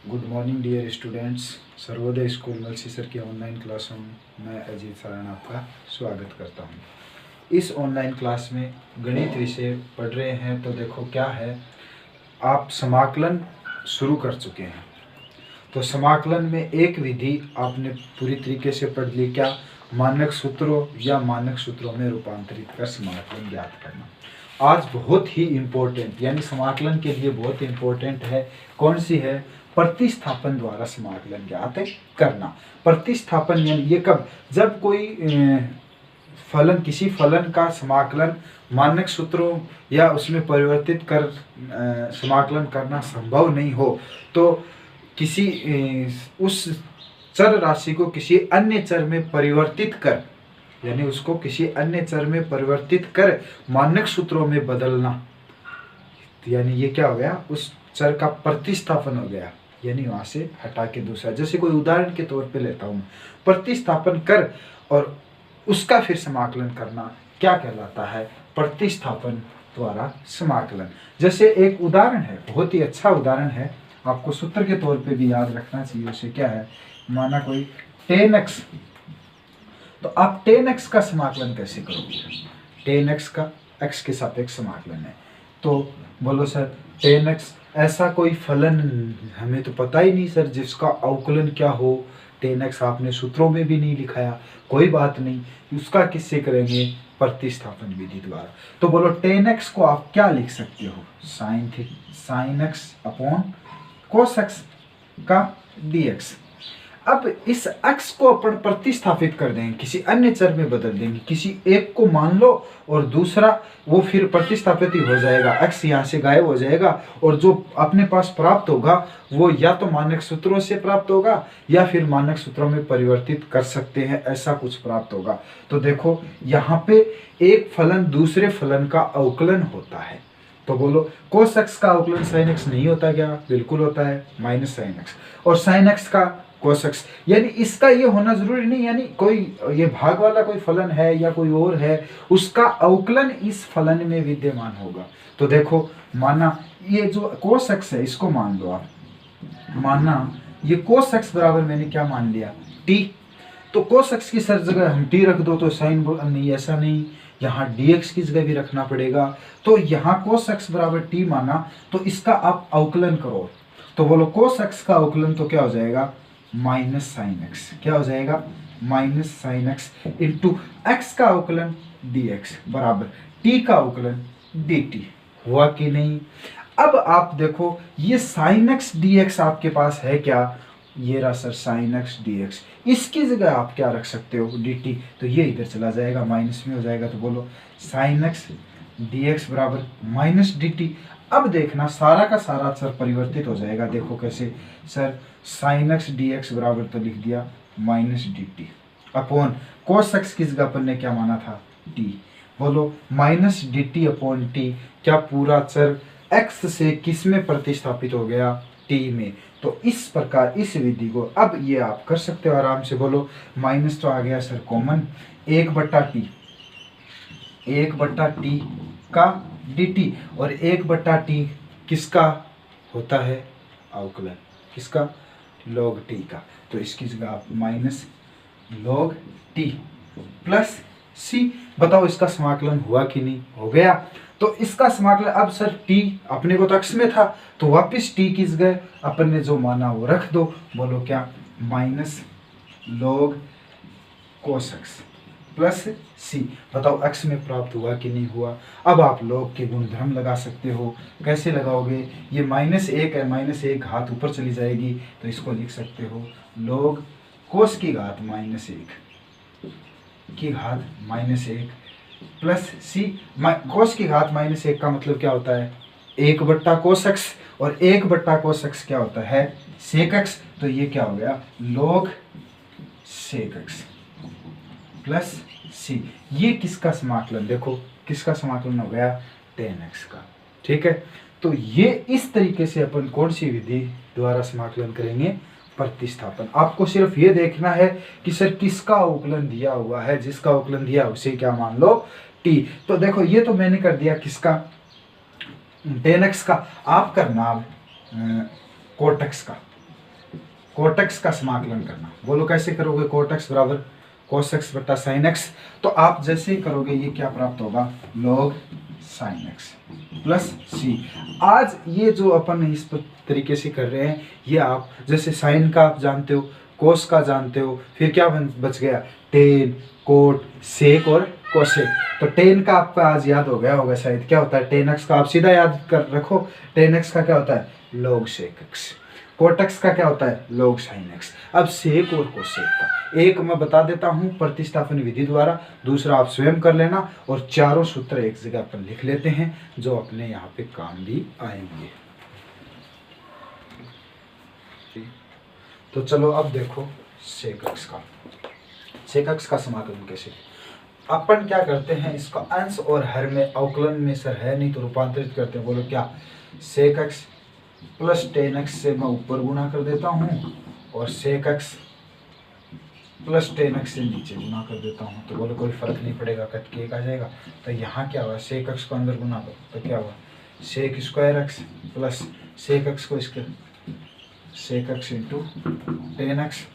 Good morning dear students. Sarvodaya school Malsi sir की online क्लासों में मैं अजीत सारण आपका स्वागत करता हूं। इस ऑनलाइन क्लास में गणित विषय पढ़ रहे हैं। तो देखो क्या है, आप समाकलन शुरू कर चुके हैं। तो समाकलन में एक विधि आपने पूरी तरीके से पढ़ ली, क्या? मानक सूत्रों या मानक सूत्रों में रूपांतरित कर समाकलन ज्ञात करना। आज बहुत ही इम्पोर्टेंट, यानी समाकलन के लिए बहुत इम्पोर्टेंट है, कौन सी है? प्रतिस्थापन द्वारा समाकलन ज्ञात करना। प्रतिस्थापन यानी ये कब? जब कोई फलन, किसी फलन का समाकलन मानक सूत्रों या उसमें परिवर्तित कर समाकलन करना संभव नहीं हो, तो किसी उस चर राशि को किसी अन्य चर में परिवर्तित कर, यानी उसको किसी अन्य चर में परिवर्तित कर मानक सूत्रों में बदलना, यानी ये क्या हो गया? उस चर का प्रतिस्थापन हो गया, यानी वहां से हटा के दूसरा। जैसे कोई उदाहरण के तौर पे लेता हूं, प्रतिस्थापन कर और उसका फिर समाकलन करना क्या कहलाता है? प्रतिस्थापन द्वारा समाकलन। जैसे एक उदाहरण है, बहुत ही अच्छा उदाहरण है, आपको सूत्र के तौर पे भी याद रखना चाहिए। उसे क्या है? माना कोई tan x, तो आप tan x का समाकलन कैसे करोगे? tan x का x के सापेक्ष समाकलन है, तो बोलो सर tan x ऐसा कोई फलन हमें तो पता ही नहीं सर जिसका अवकलन क्या हो। tan x आपने सूत्रों में भी नहीं लिखाया, कोई बात नहीं, उसका किससे करेंगे? प्रतिस्थापन विधि द्वारा। तो बोलो tan x को आप क्या लिख सकते हो? sin x upon cos x का dx। अब इस x को अपन प्रतिस्थापित कर देंगे, किसी अन्य चर में बदल देंगे, किसी एक को मान लो और दूसरा वो फिर प्रतिस्थापित ही हो जाएगा, x यहाँ से गायब हो जाएगा और जो अपने पास प्राप्त होगा वो या तो मानक सूत्रों से प्राप्त होगा या फिर मानक सूत्रों में परिवर्तित कर सकते हैं, ऐसा कुछ प्राप्त होगा। तो देखो यहाँ पे एक फलन दूसरे फलन का अवकलन होता है। तो बोलो cos x का अवकलन sin x नहीं होता क्या? बिल्कुल होता है, माइनस sin x। और sin x का cos x, यानी इसका ये होना जरूरी नहीं, यानी कोई ये भाग वाला कोई फलन है या कोई और है, उसका अवकलन इस फलन में विद्यमान होगा। तो देखो माना ये जो cos x है, इसको मान लो आप, माना ये cos x बराबर मैंने क्या मान लिया? t। तो cos x की सर जगह हम t रख दो तो sin नहीं, ऐसा नहीं, यहाँ dx की जगह भी रखना पड़ेगा। तो यहाँ cos x बराबर t माना, तो इसका आप अवकलन करो, तो बोलो cos x का अवकलन तो क्या हो जाएगा? Minus sine x. क्या हो जाएगा? Minus sine x into x का अवकलन dx बराबर t का अवकलन dt। हुआ कि नहीं? अब आप देखो ये साइन एक्स dx आपके पास है क्या? ये रहा सर साइन एक्स dx, इसकी जगह आप क्या रख सकते हो? dt। तो ये इधर चला जाएगा, माइनस में हो जाएगा, तो बोलो साइन एक्स dx बराबर माइनस dt। अब देखना सारा का सारा चर परिवर्तित हो जाएगा। देखो कैसे सर? साइन एक्स dx बराबर तो लिख दिया minus dt upon cos x की जगह पर ने क्या माना था? t। बोलो माइनस dt अपॉन t, क्या पूरा चर x से किस में प्रतिस्थापित हो गया? t में। तो इस प्रकार इस विधि को अब ये आप कर सकते हो आराम से। बोलो माइनस तो आ गया सर कॉमन, 1/t, 1/t का dt, और 1/t किसका होता है? अवकलन किसका? log t का। तो इसकी जगह आप minus log t plus c। बताओ इसका समाकलन हुआ कि नहीं? हो गया। तो इसका समाकलन अब सर t अपने को तो x में था, तो वापस t की जगह अपन ने जो माना वो रख दो। बोलो क्या? Minus log cos x plus c। बताओ x में प्राप्त हुआ कि नहीं हुआ? अब आप log के गुणधर्म लगा सकते हो। कैसे लगाओगे? ये -1 है, -1 घात ऊपर चली जाएगी, तो इसको लिख सकते हो log cos की घात -1 की घात -1 प्लस c। cos की घात -1 का मतलब क्या होता है? 1/cos x, और 1/cos x क्या होता है? sec x। तो ये क्या हो गया? log sec x plus c। ये किसका समाकलन? देखो किसका समाकलन हो गया? tan x का। ठीक है, तो ये इस तरीके से अपन कौन सी विधि द्वारा समाकलन करेंगे? प्रतिस्थापन। आपको सिर्फ ये देखना है कि सर किसका अवकलन दिया हुआ है, जिसका अवकलन दिया उसे क्या मान लो? t। तो देखो ये तो मैंने कर दिया किसका? tan x का। आप करना cot x का। कोट एक्स का समाकलन करना। बोलो कैसे करोगे? कोट एक्स बराबर कोस एक्स बट्टा साइन एक्स। तो आप जैसे ही करोगे ये क्या प्राप्त होगा? लॉग साइन एक्स प्लस सी। आज ये जो अपन इस तरीके से कर रहे हैं, ये आप जैसे साइन का आप जानते हो, कोस का जानते हो, फिर क्या बच गया? टेन, कोट, सेक और कोसेक। तो टेन का आपका आज याद हो गया होगा शायद, क्या होता है टेन एक्स का? आप सीधा याद कर रखो, टेन एक्स का क्या होता है? Log sec x. Cot x का क्या होता है? Log sign x. अब सेक और कोसेक का एक मैं बता देता हूं प्रतिस्थापन विधि द्वारा, दूसरा आप स्वयं कर लेना, और चारों सूत्र एक जगह पर लिख लेते हैं जो अपने यहाँ पे काम भी आएंगे। तो चलो अब देखो सेक एक्स का समाकलन कैसे। अपन क्या करते हैं, इसका अंश और हर में अवकलन में सर है नहीं तो रूपांतरित करते हैं। बोलो क्या? Sec x plus tan x से मैं ऊपर गुणा कर देता हूँ, और sec x plus tan x से नीचे गुणा कर देता हूँ। तो बोलो कोई फर्क नहीं पड़ेगा, कट के एक आ जाएगा। तो यहाँ क्या हुआ? सेक एक्स को अंदर गुणा करो तो क्या हुआ? Sec square x plus sec x को इसके sec x into tan x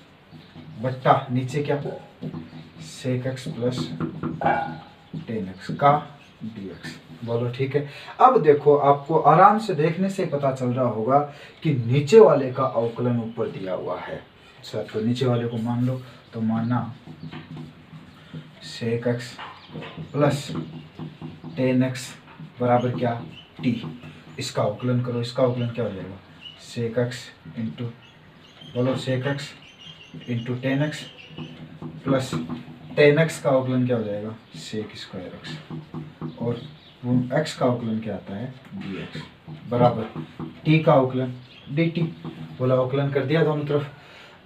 बट्टा नीचे क्या? Sec x plus tan x का डी एक्स। बोलो ठीक है। अब देखो आपको आराम से देखने से पता चल रहा होगा कि नीचे वाले का अवकलन ऊपर दिया हुआ है। सर तो नीचे वाले को मान लो, तो माना sec x plus tan x बराबर क्या? टी। इसका अवकलन करो, इसका अवकलन क्या हो जाएगा? सेक एक्स इंटू, बोलो sec x into tan x plus tan x का अवकलन क्या हो जाएगा? सेक स्क्वायर एक्स, और एक्स का अवकलन क्या आता है? डी एक्स बराबर टी का अवकलन डी टी। बोला अवकलन कर दिया दोनों तरफ।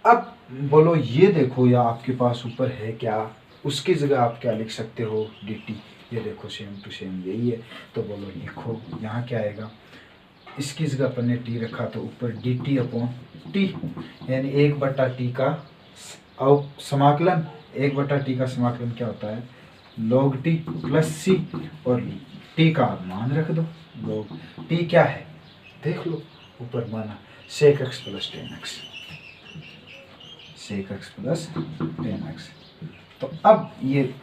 अब बोलो ये देखो, या आपके पास ऊपर है क्या, उसकी जगह आप क्या लिख सकते हो? D T. ये देखो सेम टू सेम यही है। तो बोलो लिखो, यहाँ क्या आएगा? इसकी जगह अपन ने टी रखा तो ऊपर डी टी अपॉन टी, यानी एक बटा टी का समाकलन। एक बटा टी का समाकलन क्या होता है? लॉग टी प्लस सी, और टी का मान रख दो। लॉग टी क्या है देख लो, ऊपर माना sec x plus tan x, sec x plus tan x. तो अब ये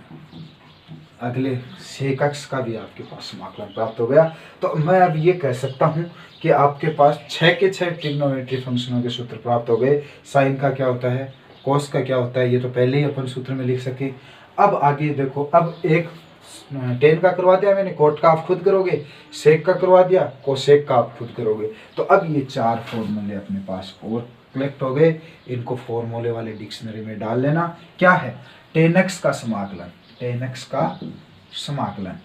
अगले सेक एक्स का भी आपके पास समाकलन प्राप्त हो गया। तो मैं अब ये कह सकता हूँ कि आपके पास 6 के 6 ट्रिग्नोमेट्री फंक्शनों के सूत्र प्राप्त हो गए। साइन का क्या होता है, कॉस का क्या होता है, ये तो पहले ही अपन सूत्र में लिख सके। अब आगे देखो, अब एक टेन का करवा दिया मैंने, कोट का आप खुद करोगे, सेक का करवा दिया, कोसेक का आप खुद करोगे। तो अब ये 4 फॉर्मूले अपने पास और कलेक्ट हो गए। इनको फॉर्मूले वाले डिक्शनरी में डाल लेना। क्या है? टेन एक्स का समाकलन, टेन एक्स का समाकलन,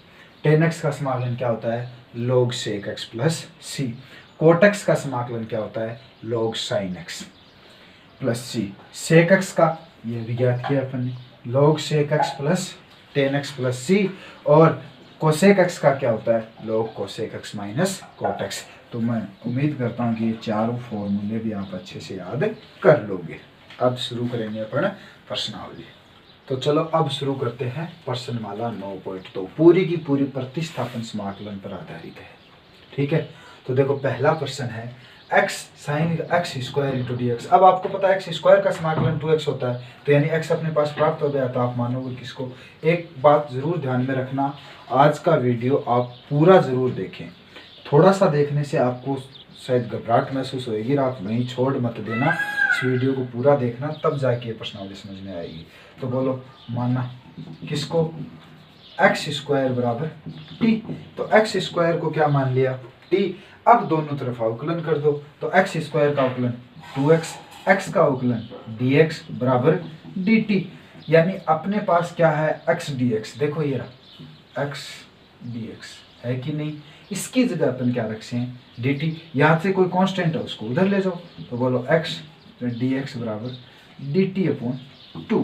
टेन एक्स का समाकलन क्या होता है? Log sec x plus c. Cot x का समाकलन क्या होता है? Log sign x plus c. Sec x का ये भी ज्ञात किया अपन ने, log sec x plus tan x plus c. और कोसेक एक्स का क्या होता है? Log cosec x minus cot x. तो मैं उम्मीद करता हूँ कि ये चारों फॉर्मूले भी आप अच्छे से याद कर लोगे। अब शुरू करेंगे अपन प्रश्नावली। तो चलो अब शुरू करते हैं प्रश्नमाला 9.2, पूरी की पूरी प्रतिस्थापन समाकलन पर आधारित है। ठीक है, तो देखो पहला प्रश्न है x sine x square into d x. अब आपको पता है एक्स स्क्वायर का समाकलन 2x होता है, तो यानी x अपने पास प्राप्त हो गया। तो आप मानोगे किसको? एक बात जरूर ध्यान में रखना, आज का वीडियो आप पूरा जरूर देखें। थोड़ा सा देखने से आपको शायद घबराहट महसूस होगी, आप वहीं छोड़ मत देना, इस वीडियो को पूरा देखना, तब जाके प्रश्नावली समझ में आएगी। तो बोलो माना किसको? एक्स स्क्वायर बराबर टी। तो एक्स स्क्वायर को क्या मान लिया? टी। अब दोनों तरफ अवकलन कर दो, तो एक्स स्क्वायर का अवकलन 2x, एक्स का अवकलन dx बराबर dt। यानी अपने पास क्या है? x dx। देखो ये रहा x dx है कि नहीं? इसकी जगह अपन क्या रखते हैं? dt। यहाँ से कोई कांस्टेंट है उसको उधर ले जाओ, तो बोलो x dx बराबर dt अपॉन 2।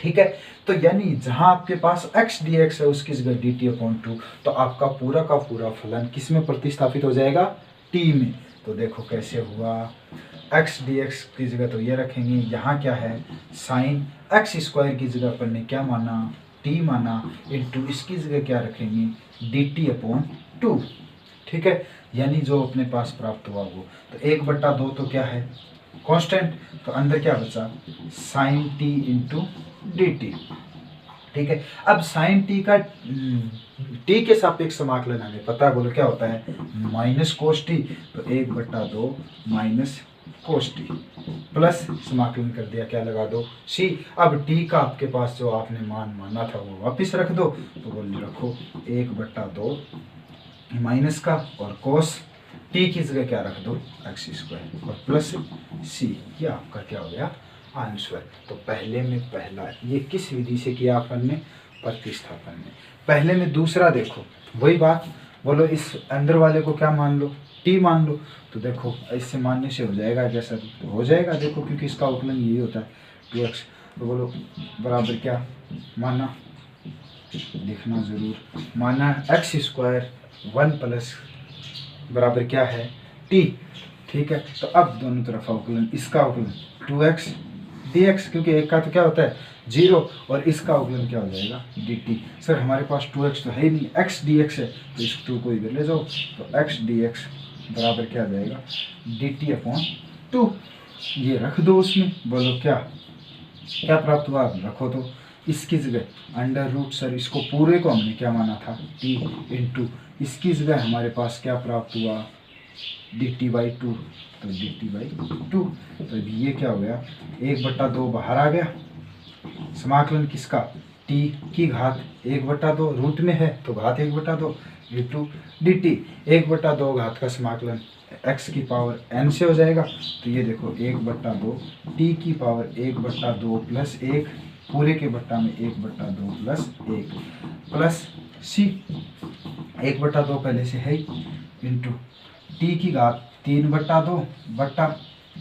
ठीक है, तो यानी जहां आपके पास x dx है उसकी जगह dt अपॉन 2, तो आपका पूरा का पूरा फलन किस में प्रतिस्थापित हो जाएगा? t में। तो देखो कैसे हुआ, x dx की जगह तो ये रखेंगे, यहाँ क्या है? साइन x स्क्वायर की जगह पर ने क्या माना? t माना, इंटू इसकी जगह क्या रखेंगे? dt upon 2। ठीक है, यानी जो अपने पास प्राप्त हुआ वो, तो 1/2 तो क्या है? कांस्टेंट, तो अंदर क्या बचा, sine t into d t. ठीक है, अब साइन टी का टी के सापेक्ष समाकलन हमें पता है, बोलो क्या होता है, माइनस कोस टी, तो 1/2 माइनस कोस टी प्लस समाकलन कर दिया, क्या लगा दो, सी। अब टी का आपके पास जो आपने मान माना था वो वापस रख दो, तो बोल रखो 1/2 माइनस का और कोस टी की जगह क्या रख दो, एक्स स्क्वायर और प्लस सी। ये आपका क्या हो गया, आंसर। तो पहले में पहला, ये किस विधि से किया अपन ने, प्रतिस्थापन में। पहले में दूसरा देखो, वही बात, बोलो इस अंदर वाले को क्या मान लो, टी मान लो, तो देखो इससे मानने से हो जाएगा जैसा हो जाएगा, देखो क्योंकि इसका अवकलन यही होता है 2x। तो बोलो बराबर क्या माना, लिखना जरूर, माना एक्स स्क्वायर 1 प्लस बराबर क्या है टी। ठीक है, तो अब दोनों तरफ अवकलन, इसका अवकलन 2x dx, क्योंकि एक का तो क्या होता है 0 और इसका अवकलन क्या हो जाएगा dt। सर हमारे पास 2x तो है ही नहीं, x dx है, तो इस 2 को इधर ले जाओ, तो x dx बराबर क्या आ जाएगा dt/2। ये रख दो उसमें, बोलो क्या क्या प्राप्त हुआ, रखो तो इसकी जगह अंडर रूट, सर इसको पूरे को हमने क्या माना था t इंटू, इसकी जगह हमारे पास क्या प्राप्त हुआ dt/2, तो dt/2। तो ये क्या हो गया 1/2 बाहर आ गया, समाकलन किसका, t की घात 1/2, रूट में है तो घात 1/2 इंटू dt, 1/2 घात का समाकलन x की पावर n से हो जाएगा, तो ये देखो 1/2 t की पावर 1/2 प्लस 1 पूरे के बट्टा में 1/2 प्लस 1 प्लस c 1/2 पहले से है इंटू टी की घात 3/2 बट्टा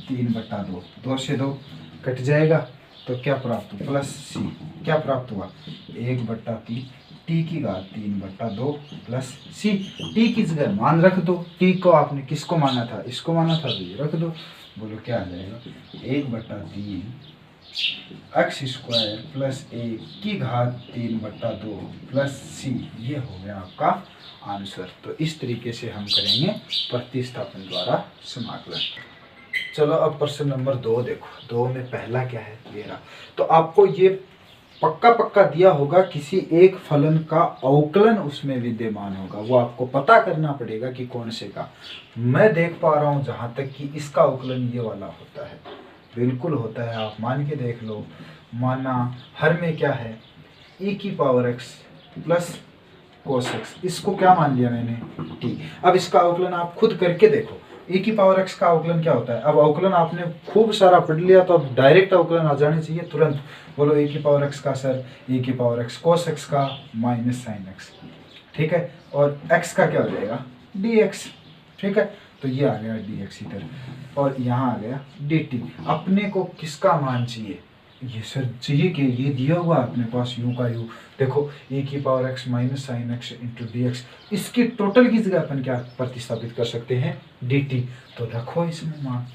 3/2, 2 से 2 कट जाएगा, तो क्या प्राप्त हुआ प्लस सी, क्या प्राप्त हुआ 1/3 टी की घात 3/2 प्लस सी। टी की जगह मान रख दो, टी को आपने किसको माना था, इसको माना था, तो ये रख दो, बोलो क्या आ जाएगा 1/3 एक्स स्क्वायर प्लस 1 की घात 3/2 प्लस सी। ये हो गया आपका आंसर। तो इस तरीके से हम करेंगे प्रतिस्थापन द्वारा समाकलन। चलो अब प्रश्न नंबर 2 देखो, 2 में पहला क्या है मेरा, तो आपको ये पक्का दिया होगा किसी एक फलन का अवकलन उसमें विद्यमान होगा, वो आपको पता करना पड़ेगा कि कौन से का। मैं देख पा रहा हूं जहां तक कि इसका अवकलन ये वाला होता है, बिल्कुल होता है, आप मान के देख लो। माना हर में क्या है e की power x plus cos x, इसको क्या मान लिया मैंने t। अब इसका अवकलन आप खुद करके देखो, e की पावर x का अवकलन क्या होता है। अब अवकलन आपने खूब सारा पढ़ लिया तो अब डायरेक्ट अवकलन आ जाने चाहिए तुरंत। बोलो e की पावर x का सर e की पावर x कोस x का माइनस साइन x, ठीक है, और x का क्या हो जाएगा dx, ठीक है, तो ये आ गया dx इधर और यहाँ आ गया dt। अपने को किसका मान चाहिए, ये सर चाहिए कि ये दिया हुआ अपने पास u का u, देखो e की power x minus sine x into d x, इसकी टोटल की जगह अपन क्या प्रतिस्थापित कर सकते हैं dt। तो रखो इसमें मान,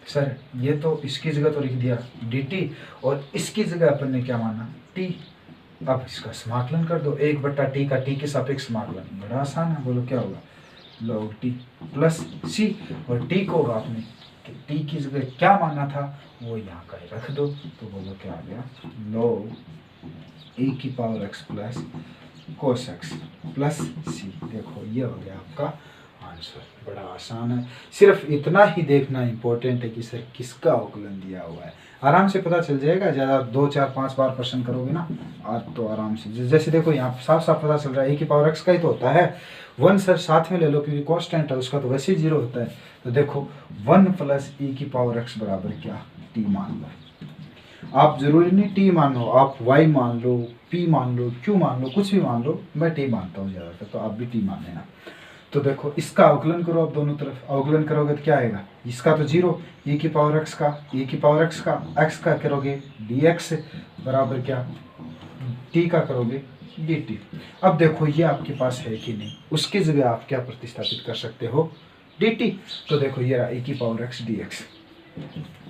सर ये तो इसकी जगह तो लिख दिया dt और इसकी जगह अपन ने क्या माना t। अब इसका समाकलन कर दो, 1/t का t के सापेक्ष समाकलन, बड़ा आसान है, बोलो क्या होगा log t प्लस c, और t को आपने t की जगह क्या माना था वो यहाँ का रख दो, तो बोलो क्या आ गया log e की power x plus cos x plus c। देखो ये हो गया आपका आंसर, बड़ा आसान है, सिर्फ इतना ही देखना इंपॉर्टेंट है कि सर किसका अवकलन दिया हुआ है, आराम से पता चल जाएगा। ज़्यादा 2 4 5 बार प्रश्न करोगे ना आज तो आराम से, जैसे देखो यहाँ साफ साफ पता चल रहा है e की पावर x का ही तो होता है 1, सर साथ में ले लो क्योंकि कांस्टेंट है उसका तो वैसे ही 0 होता है। तो देखो 1 प्लस e की पावर x बराबर क्या t मान लो, आप जरूरी नहीं t मान लो, आप y मान लो, p मान लो, q मान लो, कुछ भी मान लो, मैं t मानता हूँ ज़्यादातर, तो आप भी t मान लेना। तो देखो इसका अवकलन करो, अब दोनों तरफ अवकलन करोगे तो क्या आएगा, इसका तो 0 e की पावर x का e की पावर x का x का करोगे dx बराबर क्या t का करोगे dt। अब देखो ये आपके पास है कि नहीं, उसकी जगह आप क्या प्रतिस्थापित कर सकते हो dt। तो देखो ये रहा e की पावर x dx,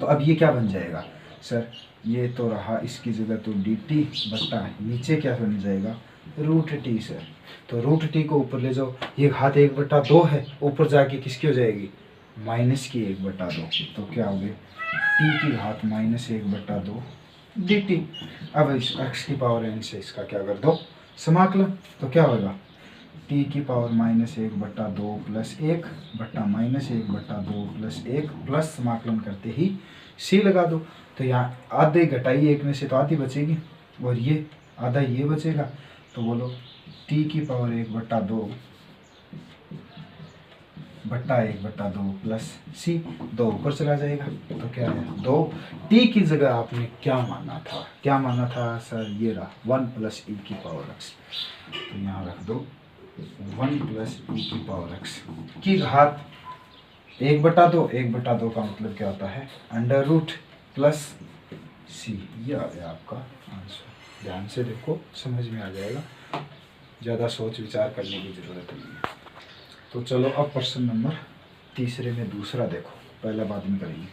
तो अब ये क्या बन जाएगा सर, ये तो रहा इसकी जगह तो dt बट्टा नीचे क्या बन जाएगा रूट टी सर। तो रूट टी को ऊपर ले जाओ, ये घात 1/2 है, ऊपर जाके किसकी हो जाएगी माइनस की 1/2, तो क्या हो गया टी की घात -1/2 dt। अब इस x की पावर n से इसका क्या कर दो समाकलन, तो क्या होगा टी की पावर -1/2 प्लस 1 बट्टा -1/2 प्लस 1 प्लस समाकलन करते ही c लगा दो। तो यहाँ आधे घटाई एक में से तो आधी बचेगी और ये आधा ये बचेगा, तो बोलो टी की पावर 1/2 बट्टा 1/2 प्लस सी, 2 ऊपर चला जाएगा तो क्या है 2। टी की जगह आपने क्या माना था सर, ये रहा 1 प्लस ई की पावर एक्स, तो यहाँ रख दो 1 प्लस ई की पावर एक्स की घात 1/2, 1/2 का मतलब क्या होता है अंडर रूट प्लस सी, ये आ गया आपका आंसर। ध्यान से देखो समझ में आ जाएगा, ज़्यादा सोच विचार करने की ज़रूरत नहीं है। तो चलो अब प्रश्न नंबर तीसरे में दूसरा देखो, पहला बाद में करेंगे।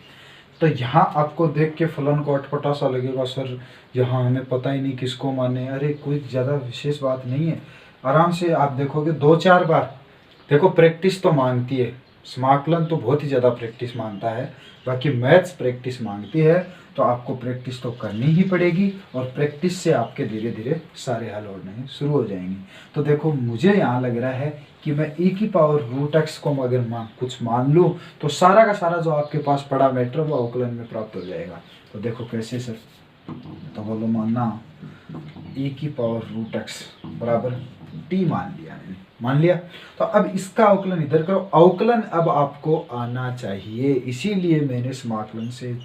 तो यहाँ आपको देख के फलन को अटपटा सा लगेगा सर यहाँ हमें पता ही नहीं किसको माने, अरे कोई ज़्यादा विशेष बात नहीं है। आराम से आप देखोगे 2-4 बार, देखो प्रैक्टिस तो मांगती है, समाकलन तो बहुत ही ज़्यादा प्रैक्टिस मांगता है, बाकी मैथ्स प्रैक्टिस मांगती है, तो आपको प्रैक्टिस तो करनी ही पड़ेगी और प्रैक्टिस से आपके धीरे धीरे सारे हल होने शुरू हो जाएंगे। तो देखो मुझे यहाँ लग रहा है कि मैं e की पावर रूट एक्स को अगर कुछ मान लूँ तो सारा का सारा जो आपके पास पड़ा मैटर वो अवकलन में प्राप्त हो जाएगा। तो देखो कैसे सर, तो बोलो मानना e की पावर रूट एक्स बराबर t मान लिया। तो अब इसका अवकलन इधर करो, अवकलन अब आपको आना चाहिए, इसीलिए मैंने समाकलन से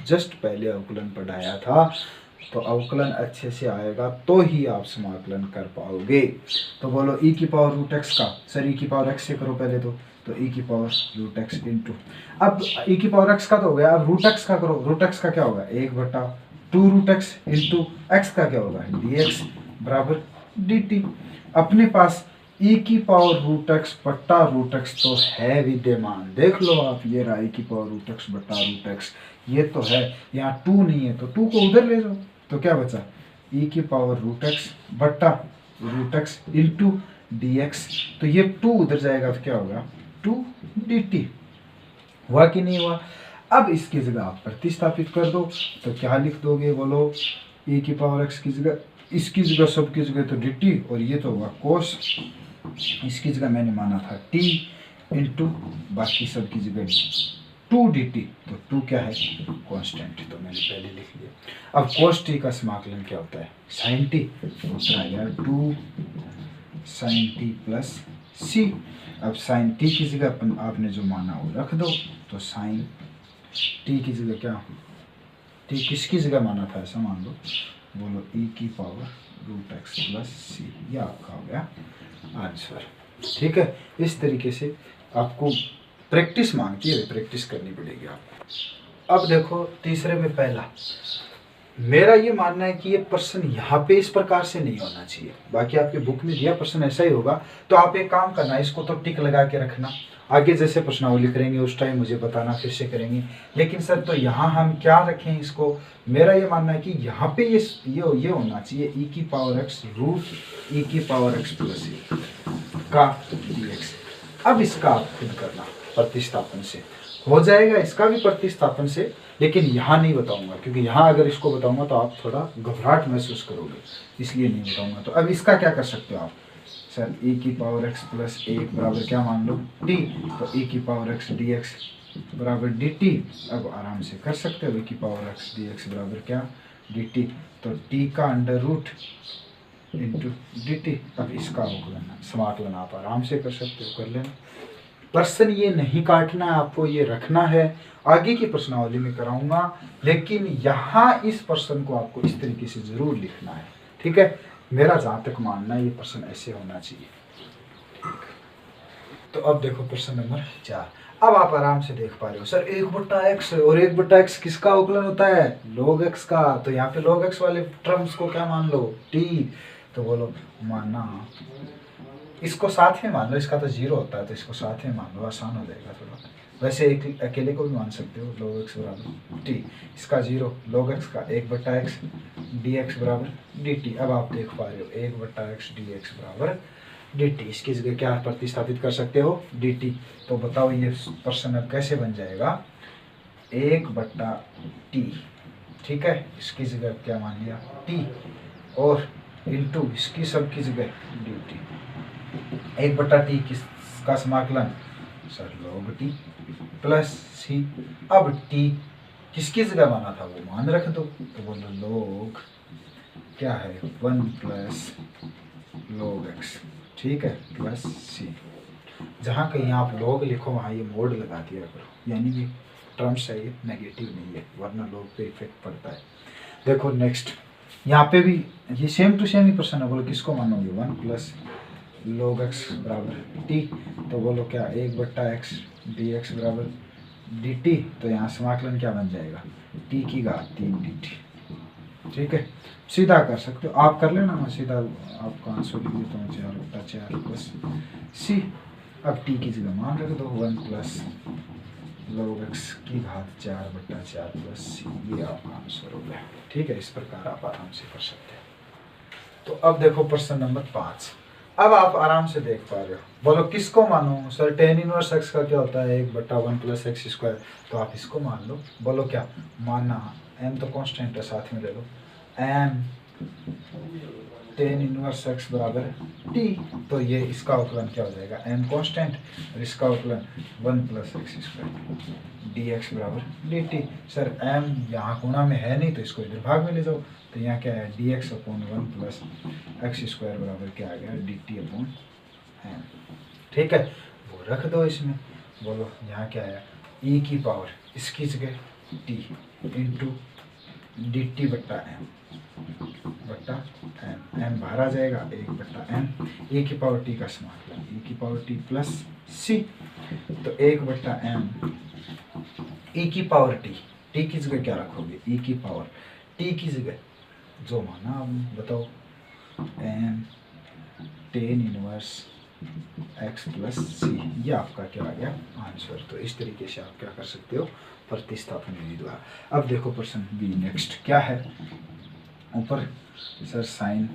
जस्ट पहले अवकलन पढ़ाया था। तो अवकलन अच्छे से आएगा तो ही आप समाकलन कर पाओगे। तो बोलो e की पावर रूट एक्स का, सर e की पावर x से करो पहले तो e की पावर रूट एक्स इंटू, अब e की पावर x का तो हो गया, अब रूट एक्स का करो, रूट एक्स का क्या होगा 1/2 रूट एक्स इंटू एक्स का क्या होगा dx बराबर dt। अपने पास e की पावर रूट एक्स बट्टा रूट एक्स तो है विद्यमान, देख लो आप, ये रहा e की पावर रूट एक्स बट्टा रूट एक्स, ये तो है, यहाँ 2 नहीं है तो 2 को उधर ले जाओ, तो क्या बचा e की पावर रूट एक्स बट्टा root x into d x, तो ये 2 उधर जाएगा तो क्या होगा 2 dt, हुआ कि नहीं हुआ। अब इसकी जगह आप प्रतिस्थापित कर दो, तो क्या लिख दोगे बोलो e की पावर x की जगह, इसकी जगह सबकी जगह तो dt और ये तो होगा कोस, इसकी जगह मैंने माना था t इंटू बाकी सबकी जगह 2 dt, तो 2 क्या है कांस्टेंट, तो मैंने पहले लिख लिया। अब cos t का समाकलन क्या होता है sin t, उत्तर आ गया 2 sin t प्लस c। अब sin t की जगह आपने जो माना वो रख दो, तो sin t की जगह क्या t किसकी जगह माना था ऐसा मान लो, बोलो e की पावर रूट एक्स प्लस सी, यह आपका हो गया आंसर। ठीक है, इस तरीके से आपको प्रैक्टिस मांगती है, प्रैक्टिस करनी पड़ेगी आपको। अब देखो तीसरे में पहला, मेरा ये मानना है कि ये प्रश्न यहाँ पे इस प्रकार से नहीं होना चाहिए, बाकी आपके बुक में दिया प्रश्न ऐसा ही होगा, तो आप एक काम करना, इसको तो टिक लगा के रखना, आगे जैसे प्रश्नावली करेंगे उस टाइम मुझे बताना, फिर से करेंगे। लेकिन सर तो यहाँ हम क्या रखें इसको, मेरा ये मानना है कि यहाँ पे ये होना चाहिए e की पावर x रूट e की पावर x प्लस का dx। अब इसका आप खुद करना प्रतिस्थापन से हो जाएगा, इसका भी प्रतिस्थापन से, लेकिन यहाँ नहीं बताऊंगा क्योंकि यहाँ अगर इसको बताऊंगा तो आप थोड़ा घबराहट महसूस करोगे, इसलिए नहीं बताऊंगा। तो अब इसका क्या कर सकते हो आप, सर e की पावर x प्लस 1 बराबर क्या मान लो t, तो e की पावर x dx बराबर dt। अब आराम से कर सकते हो, e की पावर x dx बराबर क्या dt, तो t का अंडर रूट इंटू dt। अब इसका समाकलन आप आराम से कर सकते हो, कर लेना। प्रश्न ये नहीं काटना है आपको, ये रखना है, आगे की प्रश्नावली में कराऊंगा, लेकिन यहाँ इस प्रश्न को आपको इस तरीके से जरूर लिखना है। ठीक है, मेरा जहाँ तक मानना है ये प्रश्न ऐसे होना चाहिए। ठीक, तो अब देखो प्रश्न नंबर 4। अब आप आराम से देख पा रहे हो सर 1/x और 1/x किसका अवकलन होता है log x का, तो यहाँ पे log x वाले टर्म्स को क्या मान लो t, तो बोलो मानना इसको साथ में मान लो, इसका तो 0 होता है तो इसको साथ में मान लो, आसान हो जाएगा थोड़ा। वैसे एक अकेले को भी मान सकते हो, log x बराबर t, इसका 0 log x का 1/x dx बराबर dt। अब आप देख पा रहे हो 1/x dx बराबर डी टी। इसकी जगह क्या प्रतिस्थापित कर सकते हो, डी टी। तो बताओ ये प्रश्न अब कैसे बन जाएगा, 1/t, ठीक है, इसकी जगह क्या मान लिया t, और इंटू इसकी सब की जगह डी टी। 1/t किसका समाकलन सर log t प्लस सी। अब t किसकी जगह माना था वो मान रख दो, तो बोलो log क्या है 1 प्लस log x, ठीक है, प्लस सी। जहाँ कहीं आप log लिखो वहाँ ये मोड लगा दिया करो, यानी कि टर्म्स है ये नेगेटिव नहीं है, वरना log पे इफेक्ट पड़ता है। देखो नेक्स्ट, यहाँ पे भी ये सेम टू सेम ही प्रश्न है, बोलो किसको मानोगे 1 प्लस log x बराबर t, तो बोलो क्या 1/x dx बराबर dt। तो यहाँ समाकलन क्या बन जाएगा, t की घात 3 dt, ठीक है, सीधा कर सकते हो आप, कर लेना, मैं सीधा आपका आंसर लिख देता हूँ 4/4 प्लस सी। अब t की जगह मान रख दो 1 प्लस log x की घात 4/4 प्लस सी, ये आपका आंसर हो गया, ठीक है। इस प्रकार आप आराम से कर सकते हैं। तो अब देखो प्रश्न नंबर 5, अब आप आराम से देख पा रहे हो, बोलो किसको मानो सर, tan इनवर्स x का क्या होता है 1/1 प्लस एक्स स्क्वायर, तो आप इसको मान लो। बोलो क्या मानना, m तो कांस्टेंट है, साथ में ले लो m tan इनवर्स x बराबर t, तो ये इसका अवकलन क्या हो जाएगा m कांस्टेंट, और इसका अवकलन 1 प्लस एक्स स्क्वायर dx बराबर dt। सर m यहाँ गुणा में है नहीं, तो इसको इधर भाग में ले जाओ, तो यहाँ क्या है dx upon 1 plus x square बराबर क्या आ गया dt अपॉन m, ठीक है, वो रख दो इसमें। बोलो यहाँ क्या है e की पावर इसकी जगह t इंटू डी टी बट्टा m, m बाहर आ जाएगा 1/m, ए की पावर t का समाकलन e की पावर t प्लस c, तो 1/m e की पावर t की जगह क्या रखोगे e की पावर t की जगह जो माना आप बताओ m tan inverse x plus c, ये आपका क्या आ गया आंसर। तो इस तरीके से आप क्या कर सकते हो, प्रतिस्थापन विधि द्वारा। अब देखो प्रश्न बी, नेक्स्ट क्या है, ऊपर सर साइन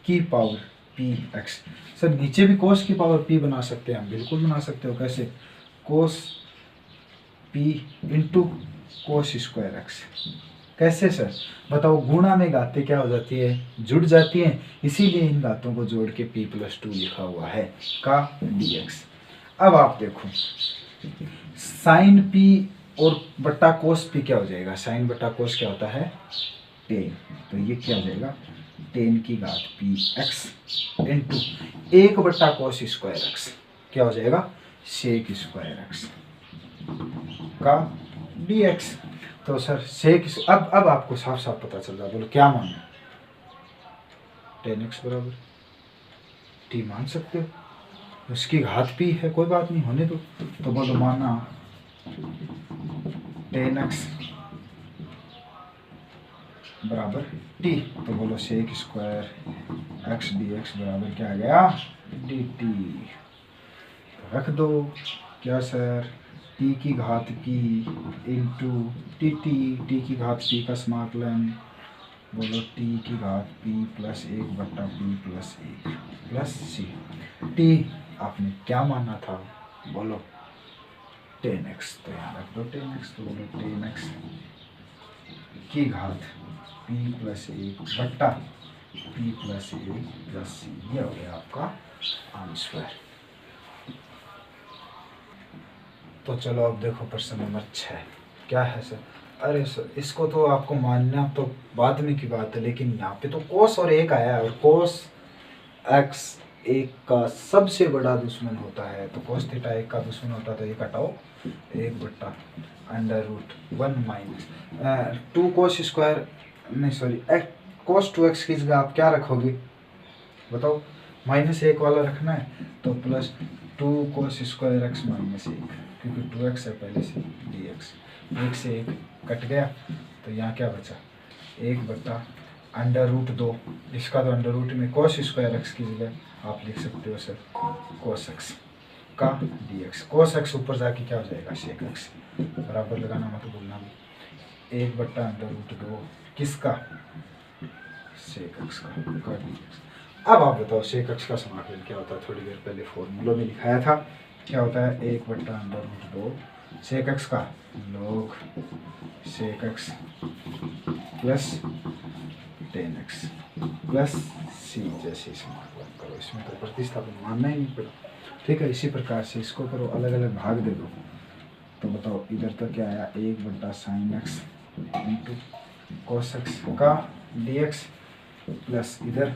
की पावर पी एक्स, सर नीचे भी कोस की पावर पी बना सकते हैं हम, बिल्कुल बना सकते हो, कैसे, cos p into cos square x, कैसे सर बताओ, गुणा में घातें क्या हो जाती है, जुड़ जाती हैं, इसीलिए इन घातों को जोड़ के p+2 लिखा हुआ है का dx। अब आप देखो साइन p और बट्टा कोस p क्या हो जाएगा, साइन बट्टा कोस क्या होता है टेन, तो ये क्या हो जाएगा टेन की घात px into 1/cos square x, क्या हो जाएगा सेक स्क्वायर एक्स का dx। तो सर सेक, अब आपको साफ साफ पता चल रहा है, बोलो क्या मानो, tan x बराबर t मान सकते हो, उसकी घात p है, कोई बात नहीं होने दो, तो बोलो माना tan x बराबर t, तो बोलो सेक स्क्वायर x dx बराबर क्या आ गया dt, रख दो क्या सर t की घात p इंटू टी की घात p का समाकलन, बोलो t की घात p plus 1/p plus 1 plus c, t आपने क्या माना था, बोलो tan x, तो यहाँ रख दो tan x, तो बोलो tan x की घात p plus 1/p plus 1 plus c, ये हो गया आपका आंसर। तो चलो अब देखो प्रश्न नंबर 6 क्या है सर, अरे सर इसको तो आपको मानना तो बाद में की बात है, लेकिन यहाँ पे तो कोस और एक आया है, और कोस x एक का सबसे बड़ा दुश्मन होता है, तो कोस थीटा एक का दुश्मन होता है, तो ये कटाओ 1/√1 माइनस 2 कोस स्क्वायर, नहीं सॉरी कोस 2x की जगह आप क्या रखोगे बताओ, -1 वाला रखना है, तो plus 2 cos square x minus 1, क्योंकि 2x है पहले से dx, 1 से 1 कट गया, तो यहाँ क्या बचा 1/√2, इसका तो अंडर रूट में कोस स्क्वायर x की जगह आप लिख सकते हो सर कोस x का dx, कोस x ऊपर जाके क्या हो जाएगा सेक x, बराबर लगाना मत भूलना भी, 1/√2 किसका सेक x का dx। अब आप बताओ सेक एक्स का समाकलन क्या होता है। थोड़ी देर पहले फॉर्मूला में लिखाया था, क्या होता है 1/√2 सेक एक्स का log sec x plus tan x plus c. जैसे समाकलन करो, इसमें तो प्रतिस्थापन मानना ही नहीं पड़ा। ठीक है, इसी प्रकार से इसको करो, अलग अलग भाग दे दो। तो बताओ इधर तक क्या आया 1/sin x into cos x का dx प्लस इधर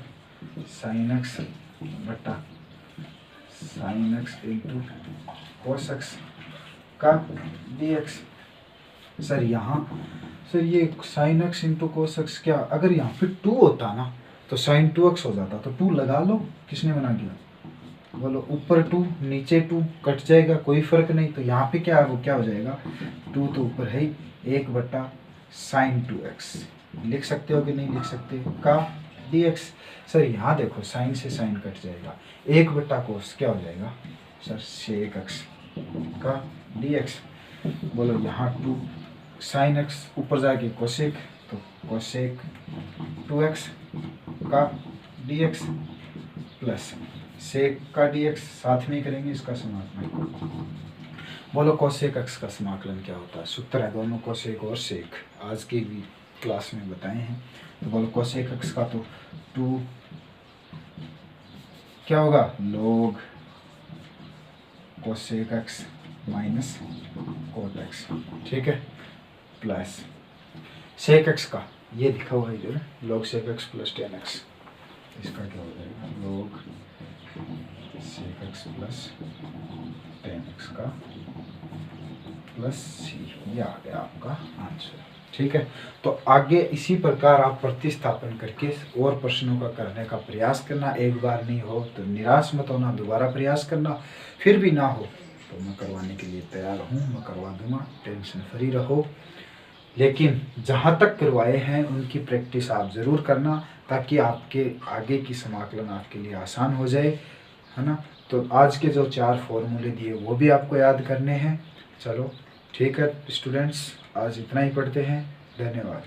sin x बटा sin x into cos x का dx। सर यहाँ सर ये sin x into cos x क्या, अगर यहाँ पे 2 होता ना तो sin 2x हो जाता। तो 2 लगा लो, किसने मना किया, बोलो ऊपर 2 नीचे 2 कट जाएगा, कोई फर्क नहीं। तो यहाँ पे क्या है, वो क्या हो जाएगा 2 तो ऊपर है ही, 1/sin 2x लिख सकते हो कि नहीं लिख सकते का dx। सर यहाँ देखो साइन से साइन कट जाएगा, 1/cos क्या हो जाएगा सर sec x का dx। बोलो यहाँ 2 sin x ऊपर जाके cosec, तो cosec 2x का dx प्लस सेक का dx साथ में ही करेंगे इसका समाकलन। बोलो कोसेक एक्स का समाकलन क्या होता है। सूत्र है दोनों कोसेक और सेक, आज की भी क्लास में बताए हैं। तो बोलो कोसेक एक्स का तो 2 क्या होगा log cosec x minus cot x, ठीक है, प्लस सेक एक्स का ये लिखा हुआ है इधर log sec x plus tan x, इसका क्या हो जाएगा log sec x plus tan x का प्लस सी। ये आ गया आपका आंसर। ठीक है, तो आगे इसी प्रकार आप प्रतिस्थापन करके और प्रश्नों का करने का प्रयास करना। एक बार नहीं हो तो निराश मत होना, दोबारा प्रयास करना। फिर भी ना हो तो मैं करवाने के लिए तैयार हूँ, मैं करवा दूंगा, टेंशन फ्री रहो। लेकिन जहाँ तक करवाए हैं उनकी प्रैक्टिस आप ज़रूर करना, ताकि आपके आगे की समाकलन आपके लिए आसान हो जाए, है ना। तो आज के जो 4 फॉर्मूले दिए वो भी आपको याद करने हैं। चलो ठीक है स्टूडेंट्स, आज इतना ही पढ़ते हैं। धन्यवाद।